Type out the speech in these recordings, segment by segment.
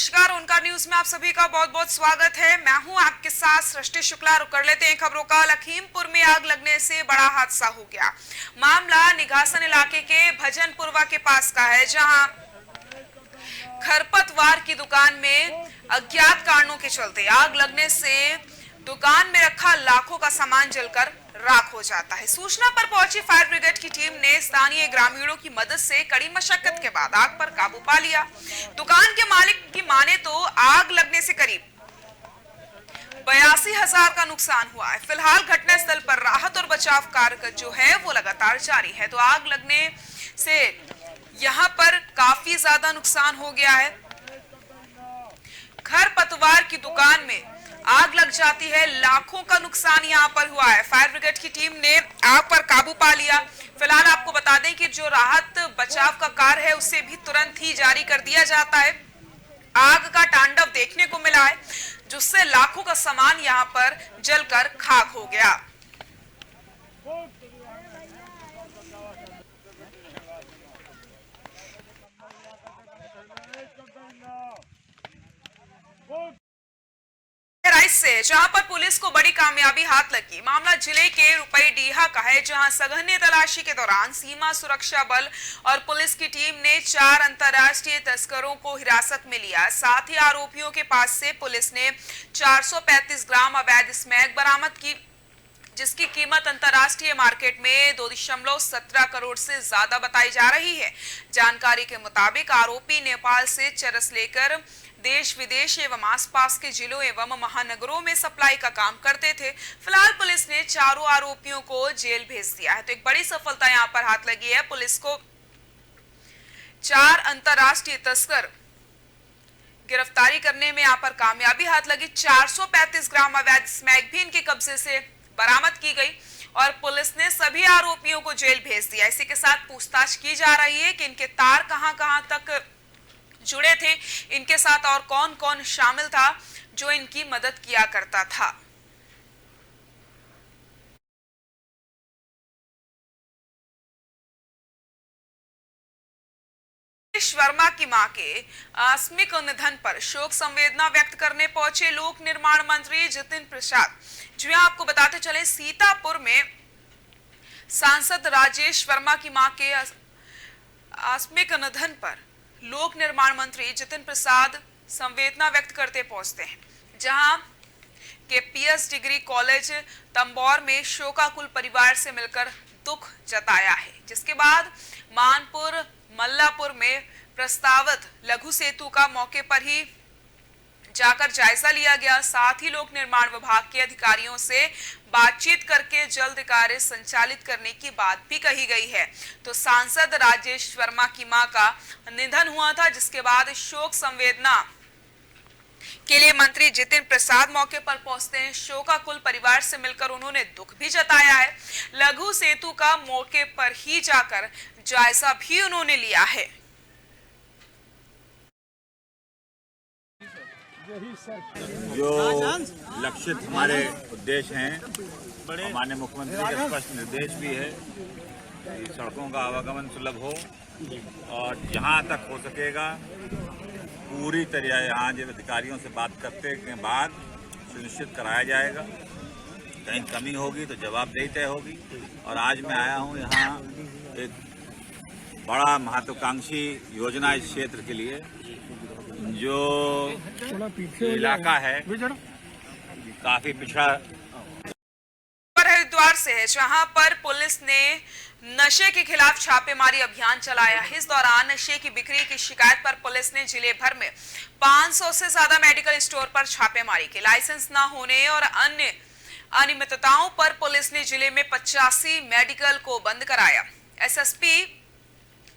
नमस्कार, ओनकार न्यूज में आप सभी का बहुत बहुत स्वागत है। मैं हूं आपके साथ सृष्टि शुक्ला। रुक कर लेते हैं खबरों का। लखीमपुर में आग लगने से बड़ा हादसा हो गया। मामला निघासन इलाके के भजनपुरवा के पास का है, जहां खरपतवार की दुकान में अज्ञात कारणों के चलते आग लगने से दुकान में रखा लाखों का सामान जलकर राख हो जाता है। सूचना पर पहुंची फायर ब्रिगेड की टीम ने स्थानीय ग्रामीणों की मदद से कड़ी मशक्कत के बाद आग पर काबू पा लिया। दुकान के मालिक की माने तो आग लगने से करीब 82,000 का नुकसान हुआ है। फिलहाल घटनास्थल पर राहत और बचाव कार्य जो है वो लगातार जारी है। तो आग लगने से यहाँ पर काफी ज्यादा नुकसान हो गया है। खरपतवार की दुकान में आग लग जाती है, लाखों का नुकसान यहाँ पर हुआ है। फायर ब्रिगेड की टीम ने आग पर काबू पा लिया। फिलहाल आपको बता दें कि जो राहत बचाव का कार्य है उसे भी तुरंत ही जारी कर दिया जाता है। आग का तांडव देखने को मिला है, जिससे लाखों का सामान यहाँ पर जलकर खाक हो गया। से जहां पर पुलिस को बड़ी कामयाबी हाथ लगी। मामला जिले के रुपईडीहा का है, जहां सघन तलाशी के दौरान सीमा सुरक्षा बल और पुलिस की टीम ने 4 अंतर्राष्ट्रीय तस्करों को हिरासत में लिया। साथ ही आरोपियों के पास से पुलिस ने 435 ग्राम अवैध स्मैक बरामद की, जिसकी कीमत अंतर्राष्ट्रीय मार्केट में 2.17 करोड़ से ज्यादा बताई जा रही है। जानकारी के मुताबिक आरोपी नेपाल से चरस लेकर देश विदेश एवं आसपास के जिलों एवं महानगरों में सप्लाई का काम करते थे। फिलहाल पुलिस ने चारों आरोपियों को जेल भेज दिया है। तो एक बड़ी सफलता यहां पर हाथ लगी है। पुलिस को 4 अंतर्राष्ट्रीय तस्कर गिरफ्तारी करने में यहां पर कामयाबी हाथ लगी। 435 ग्राम अवैध स्मैक भी इनके कब्जे से बरामद की गई और पुलिस ने सभी आरोपियों को जेल भेज दिया। इसी के साथ पूछताछ की जा रही है कि इनके तार कहां तक जुड़े थे, इनके साथ और कौन कौन शामिल था जो इनकी मदद किया करता था। वर्मा की मां के आकस्मिक निधन पर शोक संवेदना व्यक्त करने पहुंचे लोक निर्माण मंत्री जितिन प्रसाद। जो आपको बताते चले, सीतापुर में सांसद राजेश वर्मा की मां के आकस्मिक निधन पर लोक निर्माण मंत्री जितिन प्रसाद संवेदना व्यक्त करते पहुंचते हैं, जहां के पीएस डिग्री कॉलेज तंबौर में शोकाकुल परिवार से मिलकर दुख जताया है। जिसके बाद मानपुर मल्लापुर में प्रस्तावित लघु सेतु का मौके पर ही जाकर जायजा लिया गया। साथ ही लोक निर्माण विभाग के अधिकारियों से बातचीत करके जल्द कार्य संचालित करने की बात भी कही गई है। तो सांसद राजेश वर्मा की मां का निधन हुआ था, जिसके बाद शोक संवेदना के लिए मंत्री जितिन प्रसाद मौके पर पहुंचते हैं। शोकाकुल परिवार से मिलकर उन्होंने दुख भी जताया है। लघु सेतु का मौके पर ही जाकर जायजा भी उन्होंने लिया है। जो लक्षित हमारे उद्देश्य हैं, माननीय मुख्यमंत्री का स्पष्ट निर्देश भी है कि सड़कों का आवागमन सुलभ हो और जहां तक हो सकेगा पूरी तरह यहाँ जो अधिकारियों से बात करने के बाद सुनिश्चित कराया जाएगा। कहीं कमी होगी तो जवाबदेही तय होगी। और आज मैं आया हूँ यहाँ एक बड़ा महत्वाकांक्षी योजना इस क्षेत्र के लिए, जो इलाका है काफी पिछड़ा हरिद्वार से है, जहां पर पुलिस ने नशे के खिलाफ छापेमारी अभियान चलाया। इस दौरान नशे की बिक्री की शिकायत पर पुलिस ने जिले भर में 500 से ज्यादा मेडिकल स्टोर पर छापेमारी की। लाइसेंस न होने और अन्य अनियमितताओं पर पुलिस ने जिले में 85 मेडिकल को बंद कराया। एसएसपी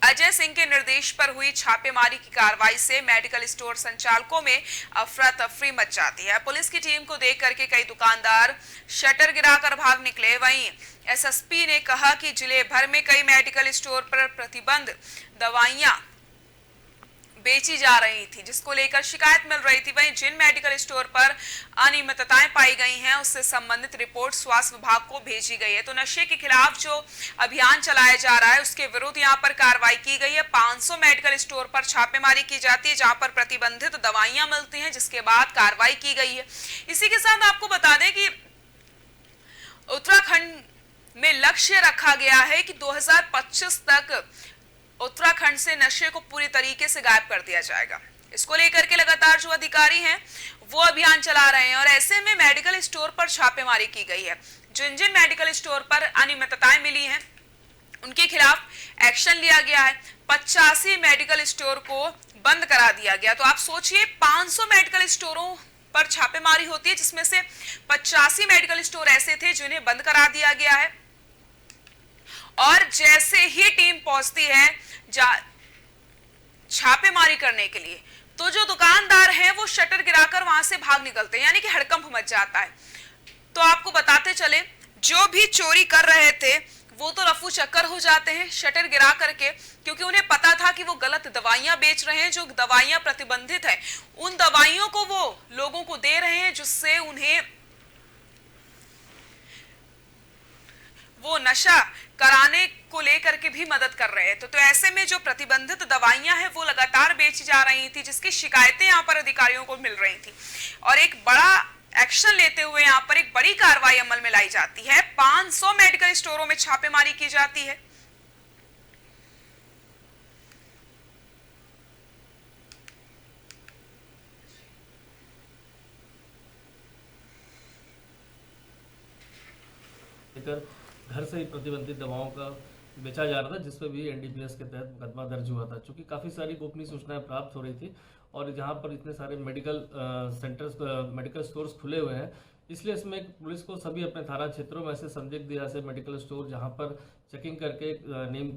अजय सिंह के निर्देश पर हुई छापेमारी की कार्रवाई से मेडिकल स्टोर संचालकों में अफरा तफरी मच जाती है। पुलिस की टीम को देख करके कई दुकानदार शटर गिराकर भाग निकले। वहीं एसएसपी ने कहा कि जिले भर में कई मेडिकल स्टोर पर प्रतिबंध दवाइयां बेची जा रही थी, जिसको लेकर शिकायत मिल रही थी। वहीं जिन मेडिकल स्टोर पर अनियमितताएं पाई गई हैं उससे संबंधित रिपोर्ट स्वास्थ्य विभाग को भेजी गई है। तो नशे के खिलाफ जो अभियान चलाया जा रहा है उसके विरुद्ध यहां पर कार्रवाई की गई है। 500 मेडिकल स्टोर पर छापेमारी की जाती है जहां पर प्रतिबंधित दवाइयां मिलती हैं, जिसके बाद कार्रवाई की गई है। इसी के साथ आपको बता दें कि उत्तराखंड में लक्ष्य रखा गया है कि 2025 तक उत्तराखंड से नशे को पूरी तरीके से गायब कर दिया जाएगा। इसको लेकर के लगातार जो अधिकारी हैं वो अभियान चला रहे हैं और ऐसे में मेडिकल स्टोर पर छापेमारी की गई है। जिन जिन मेडिकल स्टोर पर अनियमितताएं मिली हैं उनके खिलाफ एक्शन लिया गया है। 85 मेडिकल स्टोर को बंद करा दिया गया। तो आप सोचिए 500 मेडिकल स्टोरों पर छापेमारी होती है जिसमें से 85 मेडिकल स्टोर ऐसे थे जिन्हें बंद करा दिया गया है। और जैसे ही टीम पहुंचती है छापेमारी करने के लिए तो जो दुकानदार हैं वो शटर गिराकर वहां से भाग निकलते हैं, यानी कि हड़कंप मच जाता है। तो आपको बताते चले जो भी चोरी कर रहे थे वो तो रफू चक्कर हो जाते हैं शटर गिरा करके, क्योंकि उन्हें पता था कि वो गलत दवाइयां बेच रहे हैं। जो दवाइयां प्रतिबंधित है उन दवाइयों को वो लोगों को दे रहे हैं जिससे उन्हें वो नशा कराने को लेकर के भी मदद कर रहे हैं। तो ऐसे में जो प्रतिबंधित दवाइयां हैं वो लगातार बेची जा रही थी, जिसकी शिकायतें यहाँ पर अधिकारियों को मिल रही थी और एक बड़ा एक्शन लेते हुए यहाँ पर एक बड़ी कार्रवाई अमल में लाई जाती है। 500 मेडिकल स्टोरों में छापेमारी की जाती है। घर से ही प्रतिबंधित दवाओं का बेचा जा रहा था, जिस पर भी एनडीपीएस के तहत मुकदमा दर्ज हुआ था। चूंकि काफ़ी सारी गोपनीय सूचनाएं प्राप्त हो रही थी और जहां पर इतने सारे मेडिकल सेंटर्स मेडिकल स्टोर्स खुले हुए हैं, इसलिए इसमें पुलिस को सभी अपने थाना क्षेत्रों में से संदिग्ध या ऐसे मेडिकल स्टोर जहां पर चेकिंग करके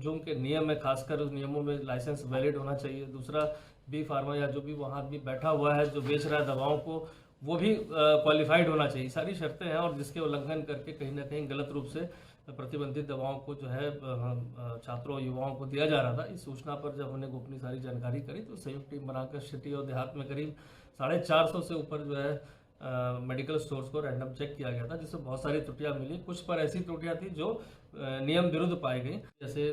जो उनके नियम है, खासकर उस नियमों में लाइसेंस वैलिड होना चाहिए। दूसरा बी फार्मा या जो भी वहाँ आदमी बैठा हुआ है जो बेच रहा है दवाओं को, वो भी क्वालिफाइड होना चाहिए। सारी शर्तें हैं और जिसके उल्लंघन करके कहीं ना कहीं गलत रूप से प्रतिबंधित दवाओं को जो है छात्रों युवाओं को दिया जा रहा था। इस सूचना पर जब हमने गोपनीय सारी जानकारी करी तो संयुक्त टीम बनाकर सिटी और देहात में करीब 450 से ऊपर जो है मेडिकल स्टोर्स को रैंडम चेक किया गया था, जिसमें बहुत सारी त्रुटियां मिली। कुछ पर ऐसी त्रुटियां थी जो नियम विरुद्ध पाई गई। जैसे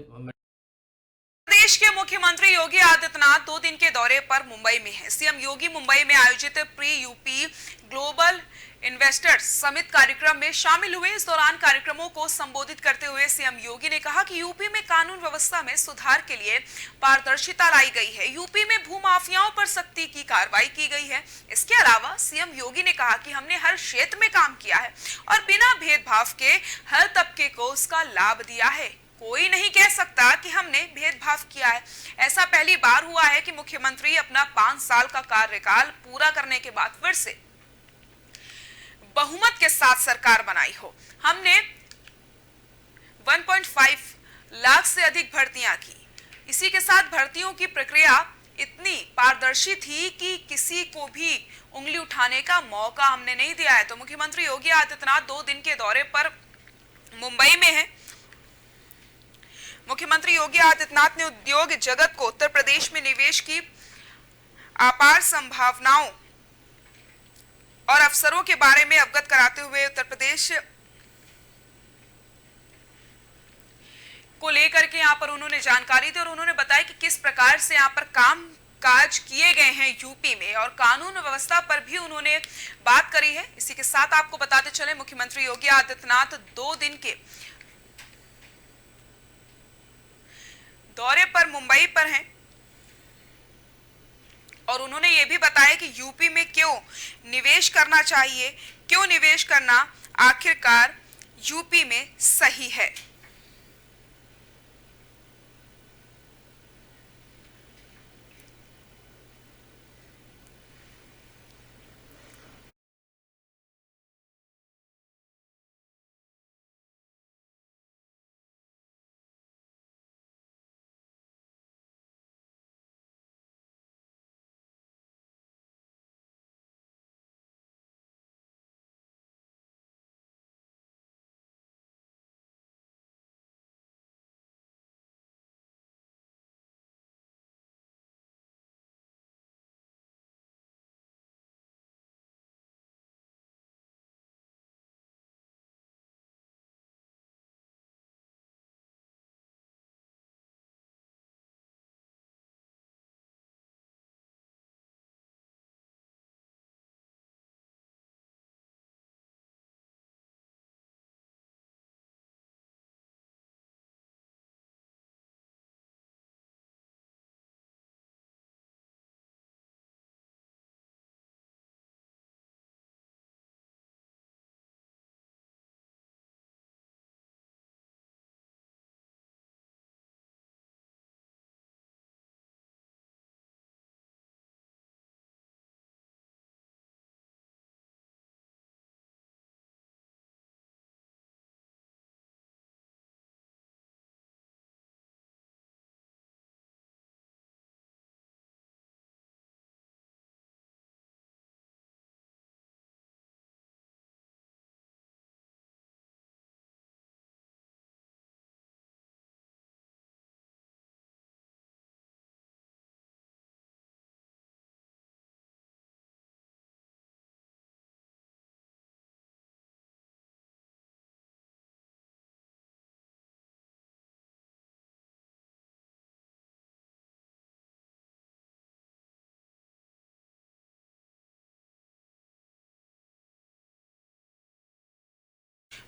प्रदेश के मुख्यमंत्री योगी आदित्यनाथ 2 दिन के दौरे पर मुंबई में हैं। सीएम योगी मुंबई में आयोजित pre UP global investors summit कार्यक्रम में शामिल हुए। इस दौरान कार्यक्रमों को संबोधित करते हुए सीएम योगी ने कहा कि यूपी में कानून व्यवस्था में सुधार के लिए पारदर्शिता लाई गई है। यूपी में भूमाफियाओं पर सख्ती की कार्रवाई की गई है। इसके अलावा सीएम योगी ने कहा कि हमने हर क्षेत्र में काम किया है और बिना भेदभाव के हर तबके को उसका लाभ दिया है। कोई नहीं कह सकता कि हमने भेदभाव किया है। ऐसा पहली बार हुआ है कि मुख्यमंत्री अपना 5 साल का कार्यकाल पूरा करने के बाद फिर से बहुमत के साथ सरकार बनाई हो। हमने 1.5 लाख से अधिक भर्तियां की। इसी के साथ भर्तियों की प्रक्रिया इतनी पारदर्शी थी कि किसी को भी उंगली उठाने का मौका हमने नहीं दिया है। तो मुख्यमंत्री योगी आदित्यनाथ 2 दिन के दौरे पर मुंबई में हैं। मुख्यमंत्री योगी आदित्यनाथ ने उद्योग जगत को उत्तर प्रदेश में निवेश की अपार संभावनाओं और अवसरों के बारे में अवगत कराते हुए उत्तर प्रदेश को लेकर के यहाँ पर उन्होंने जानकारी दी और उन्होंने बताया कि किस प्रकार से यहाँ पर काम काज किए गए हैं यूपी में और कानून व्यवस्था पर भी उन्होंने बात करी है। इसी के साथ आपको बताते चले मुख्यमंत्री योगी आदित्यनाथ 2 दिन के दौरे पर मुंबई पर हैं और उन्होंने ये भी बताया कि यूपी में क्यों निवेश करना चाहिए, क्यों निवेश करना आखिरकार यूपी में सही है।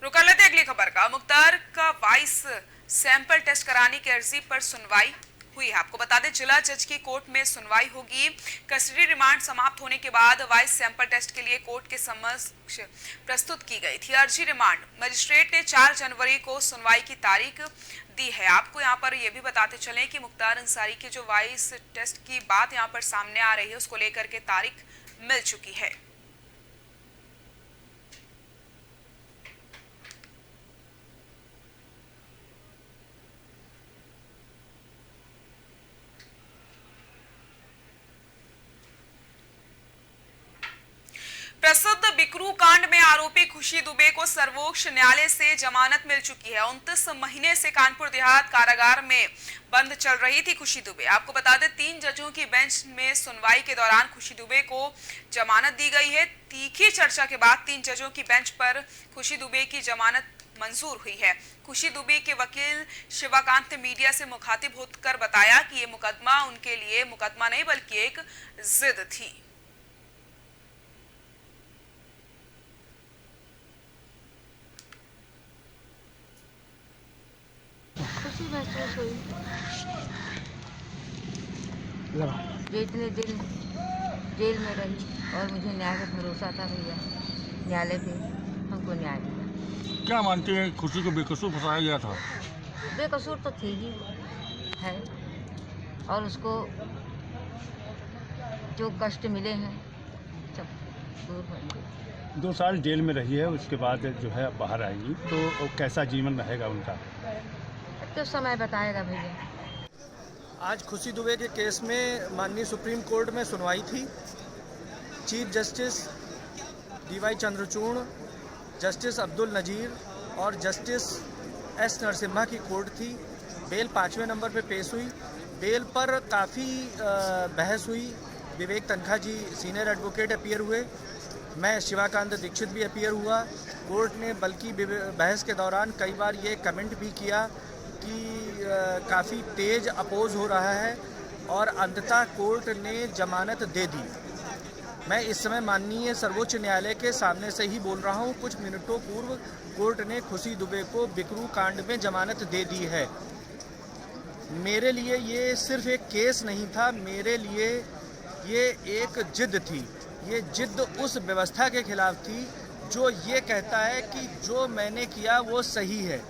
रुका लेते अगली खबर का। मुख्तार का वाइस सैंपल टेस्ट कराने की अर्जी पर सुनवाई हुई है। आपको बता दें जिला जज की कोर्ट में सुनवाई होगी। कस्टडी रिमांड समाप्त होने के बाद वाइस सैंपल टेस्ट के लिए कोर्ट के समक्ष प्रस्तुत की गई थी अर्जी। रिमांड मजिस्ट्रेट ने 4 जनवरी को सुनवाई की तारीख दी है। आपको यहाँ पर यह भी बताते चलें कि मुख्तार अंसारी की जो वाइस टेस्ट की बात यहाँ पर सामने आ रही है उसको लेकर के तारीख मिल चुकी है। प्रसिद्ध बिकरू कांड में आरोपी खुशी दुबे को सर्वोच्च न्यायालय से जमानत मिल चुकी है। 29 महीने से कानपुर देहात कारागार में बंद चल रही थी खुशी दुबे। आपको बता दें 3 जजों की बेंच में सुनवाई के दौरान खुशी दुबे को जमानत दी गई है। तीखी चर्चा के बाद 3 जजों की बेंच पर खुशी दुबे की जमानत मंजूर हुई है। खुशी दुबे के वकील शिवाकांत ने मीडिया से मुखातिब होकर बताया कि ये मुकदमा उनके लिए मुकदमा नहीं बल्कि एक जिद थी। खुशी महसूस हुई। जितने दिन जेल में रही और मुझे न्याय का भरोसा था भैया, न्यायालय पे हमको न्याय मिला। क्या मानते हैं खुशी को बेकसूर फंसाया गया था? बेकसूर तो थी ही है और उसको जो कष्ट मिले हैं सब दूर होंगे। 2 साल जेल में रही है, उसके बाद जो है अब बाहर आएगी तो कैसा जीवन रहेगा उनका? तो समय बताएगा भैया। आज खुशी दुबे के केस में माननीय सुप्रीम कोर्ट में सुनवाई थी। Chief justice DY Chandrachud, justice Abdul Nazir और जस्टिस एस नरसिम्हा की कोर्ट थी। बेल 5वें नंबर पे पेश हुई। बेल पर काफ़ी बहस हुई। विवेक तनखा जी सीनियर एडवोकेट अपीयर हुए, मैं शिवाकांत दीक्षित भी अपीयर हुआ। कोर्ट ने बल्कि बहस के दौरान कई बार ये कमेंट भी किया कि काफ़ी तेज़ अपोज हो रहा है और अंततः कोर्ट ने जमानत दे दी। मैं इस समय माननीय सर्वोच्च न्यायालय के सामने से ही बोल रहा हूँ। कुछ मिनटों पूर्व कोर्ट ने खुशी दुबे को बिकरू कांड में जमानत दे दी है। मेरे लिए ये सिर्फ एक केस नहीं था, मेरे लिए ये एक जिद थी। ये जिद उस व्यवस्था के खिलाफ थी जो ये कहता है कि जो मैंने किया वो सही है।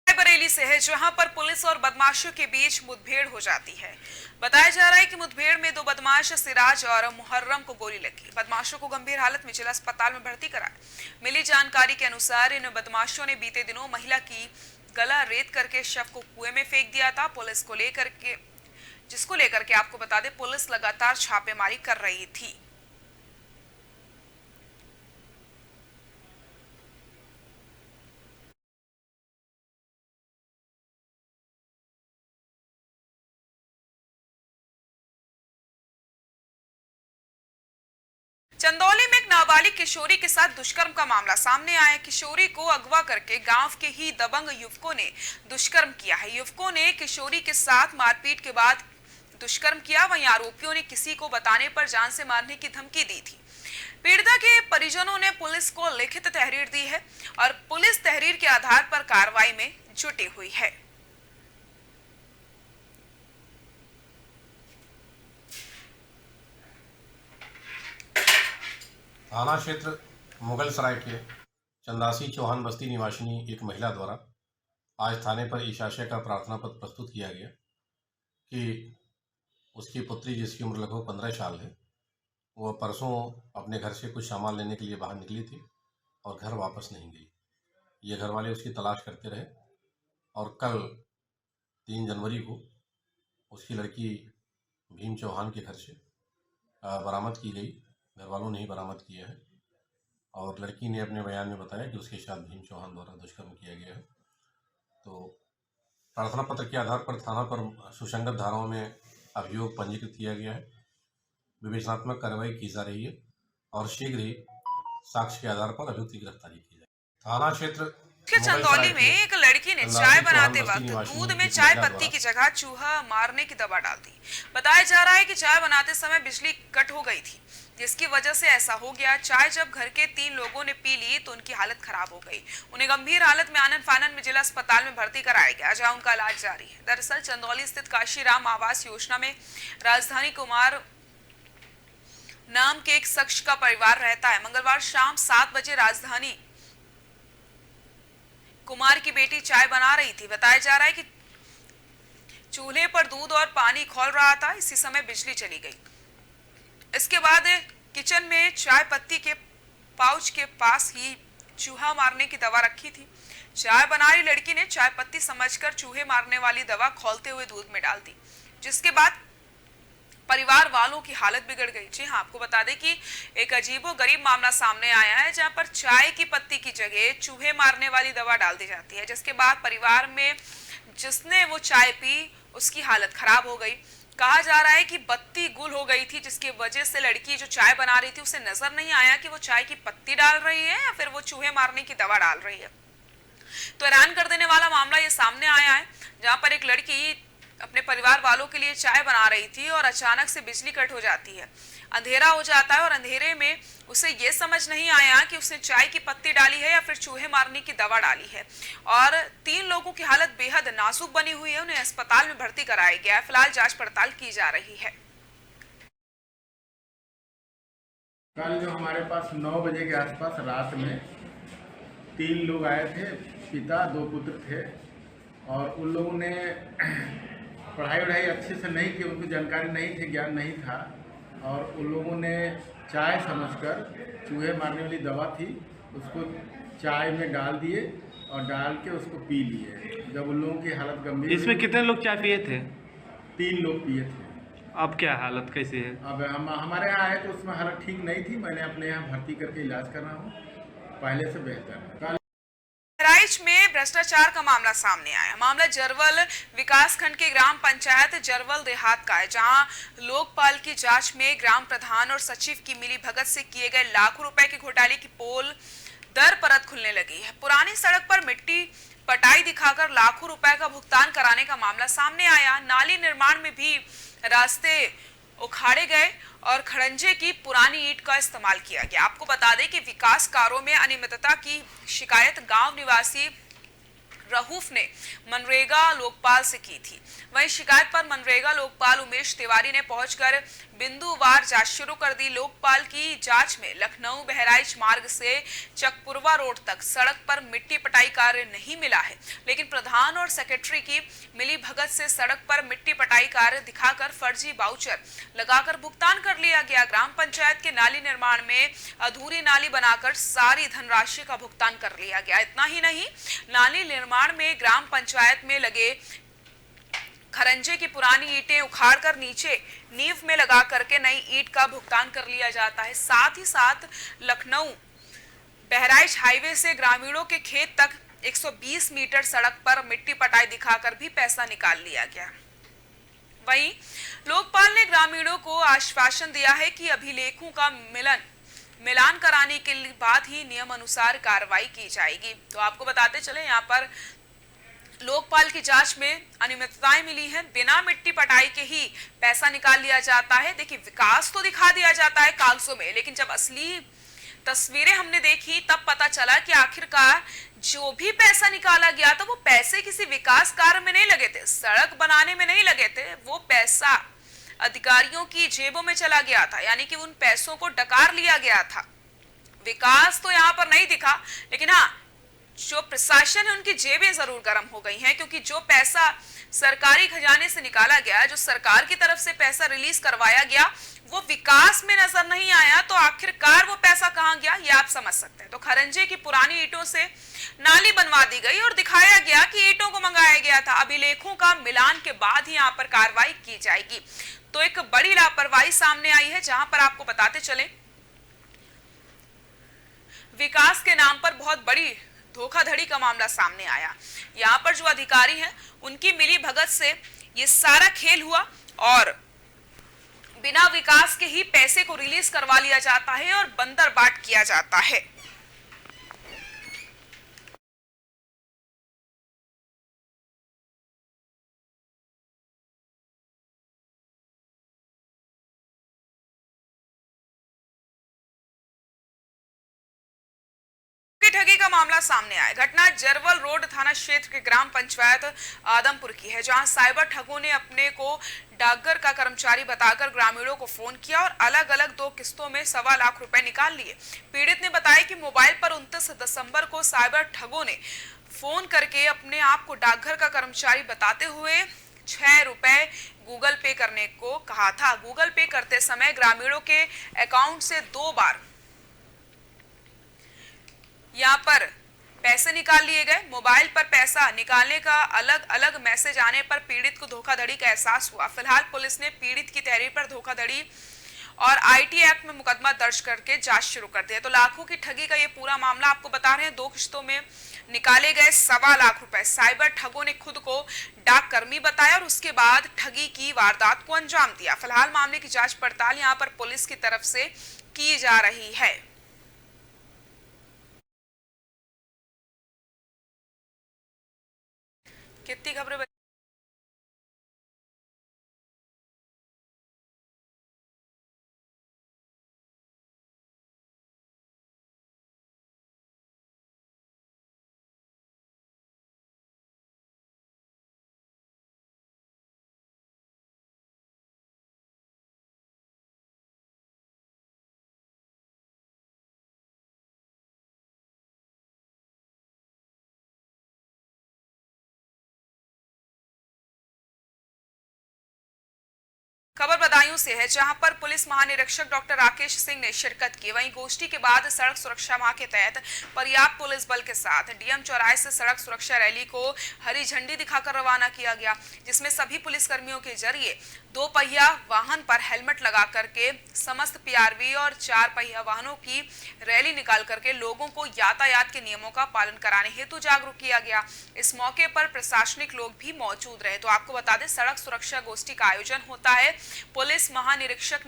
बरेली से है जहां पर पुलिस और बदमाशों के बीच मुठभेड़ हो जाती है। बताया जा रहा है कि मुठभेड़ में 2 बदमाश सिराज और मुहर्रम को गोली लगी। बदमाशों को गंभीर हालत में जिला अस्पताल में भर्ती कराया। मिली जानकारी के अनुसार इन बदमाशों ने बीते दिनों महिला की गला रेत करके शव को कुएं में फेंक दिया था। जिसको लेकर के आपको बता दें पुलिस लगातार छापेमारी कर रही थी। चंदौली में एक नाबालिग किशोरी के साथ दुष्कर्म का मामला सामने आया है। किशोरी को अगवा करके गांव के ही दबंग युवकों ने दुष्कर्म किया है। युवकों ने किशोरी के साथ मारपीट के बाद दुष्कर्म किया। वहीं आरोपियों ने किसी को बताने पर जान से मारने की धमकी दी थी। पीड़िता के परिजनों ने पुलिस को लिखित तहरीर दी है और पुलिस तहरीर के आधार पर कार्रवाई में जुटी हुई है। थाना क्षेत्र मुगल सराय के चंदासी चौहान बस्ती निवासिनी एक महिला द्वारा आज थाने पर इस आशय का प्रार्थना पत्र प्रस्तुत किया गया कि उसकी पुत्री जिसकी उम्र लगभग 15 साल है, वह परसों अपने घर से कुछ सामान लेने के लिए बाहर निकली थी और घर वापस नहीं गई। ये घर वाले उसकी तलाश करते रहे और कल 3 जनवरी को उसकी लड़की भीम चौहान के घर से बरामद की गई। घर वालों ने ही बरामद किया है और लड़की ने अपने बयान में बताया कि उसके साथ भीम चौहान द्वारा दुष्कर्म किया गया है। तो प्रार्थना पत्र के आधार पर थाना पर सुसंगत धाराओं में अभियोग पंजीकृत किया गया है। विवेचनात्मक कार्रवाई की जा रही है और शीघ्र ही साक्ष्य के आधार पर अभियुक्त की गिरफ्तारी की जाएगी। थाना क्षेत्र के चंदौली में एक लड़की ने चाय बनाते वक्त दूध में चाय पत्ती की जगह चूहा मारने की दवा डाल दी। बताया जा रहा है कि चाय बनाते समय बिजली कट हो गई थी, जिसकी वजह से ऐसा हो गया। चाय जब घर के 3 लोगों ने पी ली तो उनकी हालत खराब हो गई। उन्हें गंभीर हालत में आनन फानन में जिला अस्पताल में भर्ती कराया गया, जहां उनका इलाज जारी है। दरअसल चंदौली स्थित काशीराम आवास योजना में राजधानी कुमार नाम के एक शख्स का परिवार रहता है। मंगलवार शाम 7 बजे राजधानी कुमार की बेटी चाय बना रही थी। बताया जा रहा है कि चूल्हे पर दूध और पानी खौल रहा था, इसी समय बिजली चली गई। इसके बाद किचन में चाय पत्ती के पाउच के पास ही चूहा मारने की दवा रखी थी। चाय बना रही लड़की ने चाय पत्ती समझकर चूहे मारने वाली दवा खौलते हुए दूध में डाल दी, जिसके बाद परिवार वालों की हालत बिगड़ गई। जी हाँ, आपको बता दें कि एक अजीबोगरीब मामला सामने आया है, जहां पर चाय की पत्ती की जगह चूहे मारने वाली दवा डाल दी जाती है, जिसके बाद परिवार में जिसने वो चाय पी उसकी हालत खराब हो गई। कहा जा रहा है कि बत्ती गुल हो गई थी, जिसकी वजह से लड़की जो चाय बना रही थी उसे नजर नहीं आया कि वो चाय की पत्ती डाल रही है या फिर वो चूहे मारने की दवा डाल रही है। तो हैरान कर देने वाला मामला ये सामने आया है, जहां पर एक लड़की अपने परिवार वालों के लिए चाय बना रही थी और अचानक से बिजली कट हो जाती है, अंधेरा हो जाता है और अंधेरे में उसे ये समझ नहीं आया कि उसने चाय की पत्ती डाली है या फिर चूहे मारने की दवा डाली है। और 3 लोगों की हालत बेहद नाजुक बनी हुई है, उन्हें अस्पताल में भर्ती कराया गया है। फिलहाल जांच पड़ताल की जा रही है। कल जो हमारे पास 9 बजे के आसपास रात में 3 लोग आए थे, पिता 2 पुत्र थे, और उन लोगों ने पढ़ाई अच्छे से नहीं की, उनको जानकारी नहीं थी, ज्ञान नहीं था, और उन लोगों ने चाय समझकर चूहे मारने वाली दवा थी उसको चाय में डाल दिए और डाल के उसको पी लिए। जब उन लोगों की हालत गंभीर, इसमें कितने लोग चाय पिए थे? 3 लोग पिए थे। अब क्या हालत कैसी है? अब हम हमारे यहाँ आए तो उसमें हालत ठीक नहीं थी, मैंने अपने यहाँ भर्ती करके इलाज कर रहा हूँ, पहले से बेहतर है। बहराइच में भ्रष्टाचार का मामला सामने आया। मामला जरवल विकासखंड के ग्राम पंचायत जरवल देहात का है, जहां लोकपाल की जांच में ग्राम प्रधान और सचिव की मिलीभगत से किए गए लाखों रुपए के घोटाले की पोल दर परत खुलने लगी है। पुरानी सड़क पर मिट्टी पटाई दिखाकर लाखों रुपए का भुगतान कराने का मामला सामने आया। नाली निर्माण में भी रास्ते उखाड़े गए और खड़ंजे की पुरानी ईंट का इस्तेमाल किया गया। आपको बता दें कि विकास कार्यों में अनियमितता की शिकायत गांव निवासी रहूफ ने मनरेगा लोकपाल से की थी। वहीं शिकायत पर मनरेगा लोकपाल उमेश तिवारी ने पहुंचकर बिंदुवार जांच शुरू कर दी। लोकपाल की जांच में लखनऊ बहराइच मार्ग से चकपुरवा रोड तक सड़क पर मिट्टी पटाई कार्य नहीं मिला है, लेकिन प्रधान और सेक्रेटरी की मिली भगत से सड़क पर मिट्टी पटाई कार्य दिखाकर फर्जी बाउचर लगाकर भुगतान कर लिया गया। ग्राम पंचायत के नाली निर्माण में अधूरी नाली बनाकर सारी धनराशि का भुगतान कर लिया गया। इतना ही नहीं, नाली निर्माण में ग्राम पंचायत में लगे खरंजे की पुरानी ईंटें उखाड़कर नीचे नींव में लगा करके नई ईंट का भुगतान कर लिया जाता है। साथ ही साथ लखनऊ बहराइच हाईवे से ग्रामीणों के खेत तक 120 मीटर सड़क पर मिट्टी पटाई दिखाकर भी पैसा निकाल लिया गया। वहीं लोकपाल ने ग्रामीणों को आश्वासन दिया है कि अभिलेखों का मिलान कराने के बाद ही नियम अनुसार कार्रवाई की जाएगी। तो आपको बताते चले, यहाँ पर लोकपाल की जांच में अनियमितताएं मिली हैं। बिना मिट्टी पटाई के ही पैसा निकाल लिया जाता है। देखिए, विकास तो दिखा दिया जाता है कागजों में, लेकिन जब असली तस्वीरें हमने देखी तब पता चला कि आखिरकार जो भी पैसा निकाला गया था वो पैसे किसी विकास कार्य में नहीं लगे थे, सड़क बनाने में नहीं लगे थे, वो पैसा अधिकारियों की जेबों में चला गया था, यानी कि उन पैसों को डकार लिया गया था। विकास तो यहाँ पर नहीं दिखा, लेकिन हाँ, जो प्रशासन है उनकी जेबें जरूर गर्म हो गई हैं, क्योंकि जो पैसा सरकारी खजाने से निकाला गया, जो सरकार की तरफ से पैसा रिलीज करवाया गया, वो विकास में नजर नहीं आया। तो आखिरकार वो पैसा कहां गया, ये आप समझ सकते हैं। तो खरंजे की पुरानी ईंटों से नाली बनवा दी गई और दिखाया गया कि ईंटों को मंगाया गया था। अभिलेखों का मिलान के बाद ही यहाँ पर कार्रवाई की जाएगी। तो एक बड़ी लापरवाही सामने आई है, जहां पर आपको बताते चले, विकास के नाम पर बहुत बड़ी धोखाधड़ी का मामला सामने आया। यहाँ पर जो अधिकारी हैं उनकी मिली भगत से ये सारा खेल हुआ और बिना विकास के ही पैसे को रिलीज करवा लिया जाता है और बंदरबाट किया जाता है। ठगी का मामला सामने आया। घटना जरवल रोड थाना क्षेत्र के ग्राम पंचायत आदमपुर की है, जहां साइबर ठगों ने अपने को डाकघर का कर्मचारी बताकर ग्रामीणों को फोन किया और अलग अलग 2 किस्तों में 1.25 लाख रुपए निकाल लिए। पीड़ित ने बताया कि मोबाइल पर 29 दिसंबर को साइबर ठगों ने फोन करके अपने आप को डाकघर का कर्मचारी बताते हुए 6 रुपए गूगल पे करने को कहा था। गूगल पे करते समय ग्रामीणों के अकाउंट से 2 बार यहाँ पर पैसे निकाल लिए गए। मोबाइल पर पैसा निकालने का अलग अलग मैसेज आने पर पीड़ित को धोखाधड़ी का एहसास हुआ। फिलहाल पुलिस ने पीड़ित की तहरीर पर धोखाधड़ी और आईटी एक्ट में मुकदमा दर्ज करके जांच शुरू कर दी है। तो लाखों की ठगी का ये पूरा मामला आपको बता रहे हैं। 2 किस्तों में निकाले गए 1.25 लाख रुपए। साइबर ठगों ने खुद को डाक कर्मी बताया और उसके बाद ठगी की वारदात को अंजाम दिया। फिलहाल मामले की जांच पड़ताल यहाँ पर पुलिस की तरफ से की जा रही है। कितनी खबरें खबर बदायूं से है, जहां पर पुलिस महानिरीक्षक डॉक्टर राकेश सिंह ने शिरकत की। वहीं गोष्ठी के बाद सड़क सुरक्षा माह के तहत पर्याप्त पुलिस बल के साथ डीएम चौराहे से सड़क सुरक्षा रैली को हरी झंडी दिखाकर रवाना किया गया, जिसमें सभी पुलिसकर्मियों के जरिए 2 पहिया वाहन पर हेलमेट लगा करके समस्त पीआरवी और 4 पहिया वाहनों की रैली निकाल करके लोगों को यातायात के नियमों का पालन कराने हेतु जागरूक किया गया। इस मौके पर प्रशासनिक लोग भी मौजूद रहे। तो आपको बता दें, सड़क सुरक्षा गोष्ठी का आयोजन होता है। पुलिस महानिरीक्षक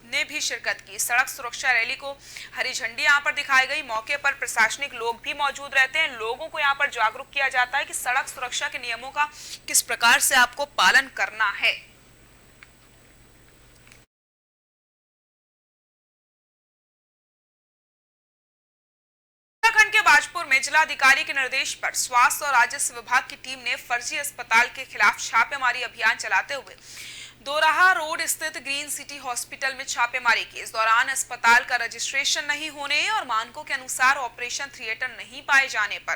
ने भी शिरकत की। सड़क सुरक्षा रैली को हरी झंडी यहाँ पर दिखाई गई। मौके पर प्रशासनिक लोग भी मौजूद रहते हैं। लोगों को यहाँ पर जागरूक किया जाता है कि सड़क सुरक्षा के नियमों का किस प्रकार से आपको पालन करना है। उत्तराखंड के बाजपुर में जिलाधिकारी के निर्देश पर स्वास्थ्य और राजस्व विभाग की टीम ने फर्जी अस्पताल के खिलाफ छापेमारी अभियान चलाते हुए दोराहा रोड स्थित ग्रीन सिटी हॉस्पिटल में छापेमारी की। इस दौरान अस्पताल का रजिस्ट्रेशन नहीं होने और मानकों के अनुसार ऑपरेशन थिएटर नहीं पाए जाने पर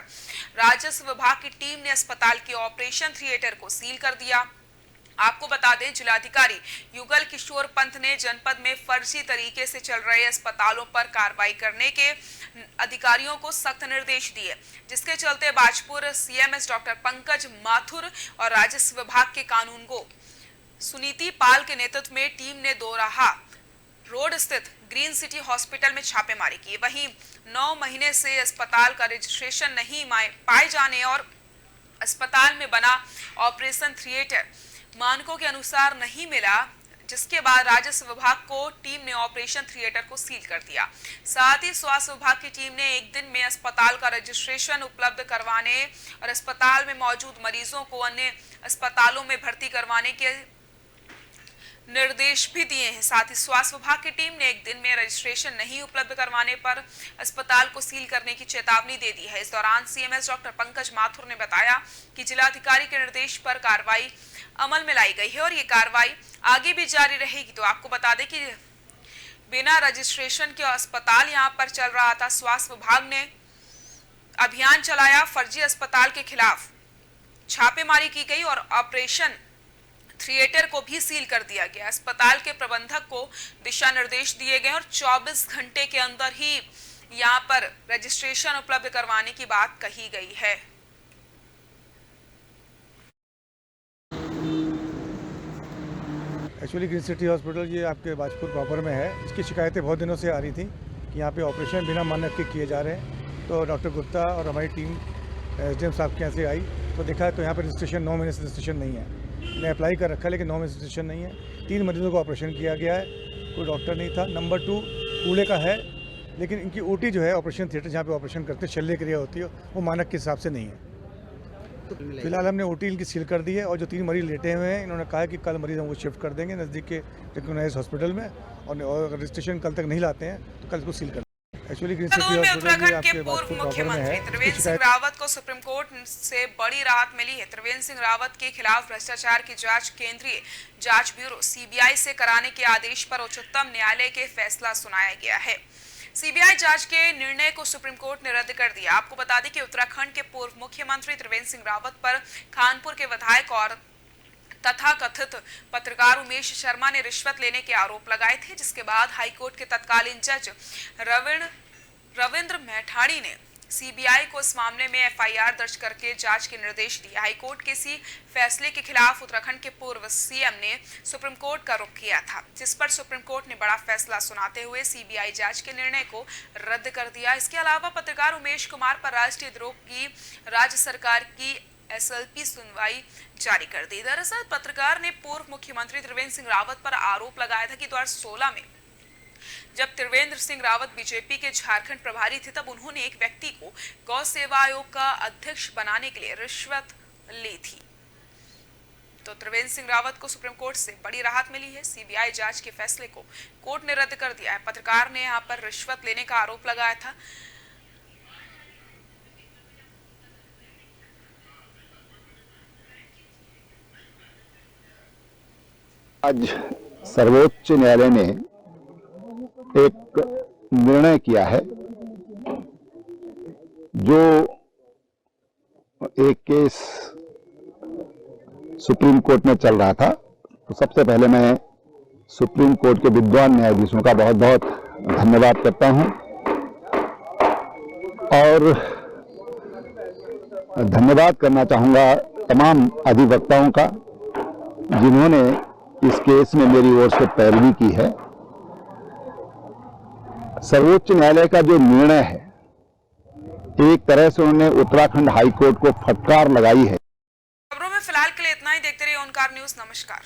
राजस्व विभाग की टीम ने अस्पताल के ऑपरेशन थिएटर को सील कर दिया। आपको बता दें, जिलाधिकारी युगल किशोर पंत ने जनपद में फर्जी तरीके से चल रहे अस्पतालों पर कार्रवाई करने के अधिकारियों को सख्त निर्देश दिए, जिसके चलते बाजपुर सीएमएस डॉक्टर पंकज माथुर और राजस्व विभाग के कानूनगो सुनीति पाल के नेतृत्व में टीम ने दोराहा रोड स्थित ग्रीन सिटी हॉस्पिटल में छापेमारी की। वहीं 9 महीने से अस्पताल का रजिस्ट्रेशन नहीं पाए जाने और अस्पताल में बना ऑपरेशन थिएटर मानकों के अनुसार नहीं मिला, जिसके बाद राजस्व विभाग को टीम ने ऑपरेशन थिएटर को सील कर दिया। साथ ही स्वास्थ्य विभाग की टीम ने एक दिन में अस्पताल का रजिस्ट्रेशन उपलब्ध करवाने और अस्पताल में मौजूद मरीजों को अन्य अस्पतालों में भर्ती करवाने के निर्देश भी दिए हैं। साथ ही स्वास्थ्य विभाग की टीम ने एक दिन में रजिस्ट्रेशन नहीं उपलब्ध करवाने पर अस्पताल को सील करने की चेतावनी दे दी है। इस दौरान सीएमएस डॉक्टर पंकज माथुर ने बताया कि जिलाधिकारी के निर्देश पर कार्रवाई अमल में लाई गई है और ये कार्रवाई आगे भी जारी रहेगी। तो आपको बता दें कि बिना रजिस्ट्रेशन के अस्पताल यहां पर चल रहा था। स्वास्थ्य विभाग ने अभियान चलाया, फर्जी अस्पताल के खिलाफ छापेमारी की गई और ऑपरेशन थिएटर को भी सील कर दिया गया। अस्पताल के प्रबंधक को दिशा निर्देश दिए गए और 24 घंटे के अंदर ही यहां पर रजिस्ट्रेशन उपलब्ध करवाने की बात कही गई है। एक्चुअली ग्रीन सिटी हॉस्पिटल ये आपके बाजपुर प्रॉपर में है। इसकी शिकायतें बहुत दिनों से आ रही थी कि यहाँ पे ऑपरेशन बिना मानक के किए जा रहे हैं। तो डॉक्टर गुप्ता और हमारी टीम एसडीएम साहब के यहाँ से आई तो देखा तो यहाँ पर रजिस्ट्रेशन 9 महीने से रजिस्ट्रेशन नहीं है। मैंने अप्लाई कर रखा लेकिन 9 महीने से रजिस्ट्रेशन नहीं है। 3 मरीजों को ऑपरेशन किया गया है, कोई डॉक्टर नहीं था। नंबर 2 कूड़े का है, लेकिन इनकी ओटी जो है ऑपरेशन थिएटर जहाँ पे ऑपरेशन करते शल्य क्रिया होती है वो मानक के हिसाब से नहीं है। फिलहाल हमने ओटी इनकी सील कर दी है और जो 3 मरीज लेटे हुए हैं इन्होंने कहा कि कल मरीज हम वो शिफ्ट कर देंगे नज़दीक के रिकॉग्नाइज्ड हॉस्पिटल में और अगर रजिस्ट्रेशन कल तक नहीं लाते हैं तो कल इसको सील कर देंगे। एक्चुअली ग्रीन देहरादून सिटी में हॉस्पिटल उत्तराखंड ये के आपके पूर्व बाजपुर प्रॉपर में मुख्यमंत्री है। त्रिवेंद्र इसकी सिंह शिकायत रावत को सुप्रीम कोर्ट से बड़ी राहत मिली है। त्रिवेंद्र सिंह रावत के खिलाफ भ्रष्टाचार की जांच केंद्रीय जांच ब्यूरो सीबीआई से कराने के आदेश पर उच्चतम न्यायालय के फैसला सुनाया गया है। सीबीआई जांच के निर्णय को सुप्रीम कोर्ट ने रद्द कर दिया। आपको बता दें कि उत्तराखंड के पूर्व मुख्यमंत्री त्रिवेंद्र सिंह रावत पर खानपुर के विधायक और तथा कथित पत्रकार उमेश शर्मा ने रिश्वत लेने के आरोप लगाए थे, जिसके बाद हाईकोर्ट के तत्कालीन जज रविंद्र मैठाणी ने सीबीआई को इस मामले में एफआईआर दर्ज करके जांच के निर्देश दिए। हाईकोर्ट के इसी फैसले के खिलाफ उत्तराखंड के पूर्व सीएम ने सुप्रीम कोर्ट का रुख किया था, जिस पर सुप्रीम कोर्ट ने बड़ा फैसला सुनाते हुए सीबीआई जांच के निर्णय को रद्द कर दिया। इसके अलावा पत्रकार उमेश कुमार पर राष्ट्रीय द्रोह की राज्य सरकार की एसएलपी सुनवाई जारी कर दी। दरअसल पत्रकार ने पूर्व मुख्यमंत्री त्रिवेंद्र सिंह रावत पर आरोप लगाया था कि 2016 में जब त्रिवेंद्र सिंह रावत बीजेपी के झारखंड प्रभारी थे, तब उन्होंने एक व्यक्ति को गौ सेवा आयोग का अध्यक्ष बनाने के लिए रिश्वत ली थी। तो त्रिवेंद्र सिंह रावत को सुप्रीम कोर्ट से बड़ी राहत मिली है। सीबीआई जांच के फैसले को कोर्ट ने रद्द कर दिया है। पत्रकार ने यहां पर रिश्वत लेने का आरोप लगाया था। आज सर्वोच्च न्यायालय ने एक निर्णय किया है। जो एक केस सुप्रीम कोर्ट में चल रहा था, तो सबसे पहले मैं सुप्रीम कोर्ट के विद्वान न्यायाधीशों का बहुत बहुत धन्यवाद करता हूं और धन्यवाद करना चाहूंगा तमाम अधिवक्ताओं का जिन्होंने इस केस में मेरी ओर से पैरवी की है। सर्वोच्च न्यायालय का जो निर्णय है, एक तरह से उन्होंने उत्तराखंड हाई कोर्ट को फटकार लगाई है। खबरों में फिलहाल के लिए इतना ही। देखते रहिए ओनकार न्यूज़। नमस्कार।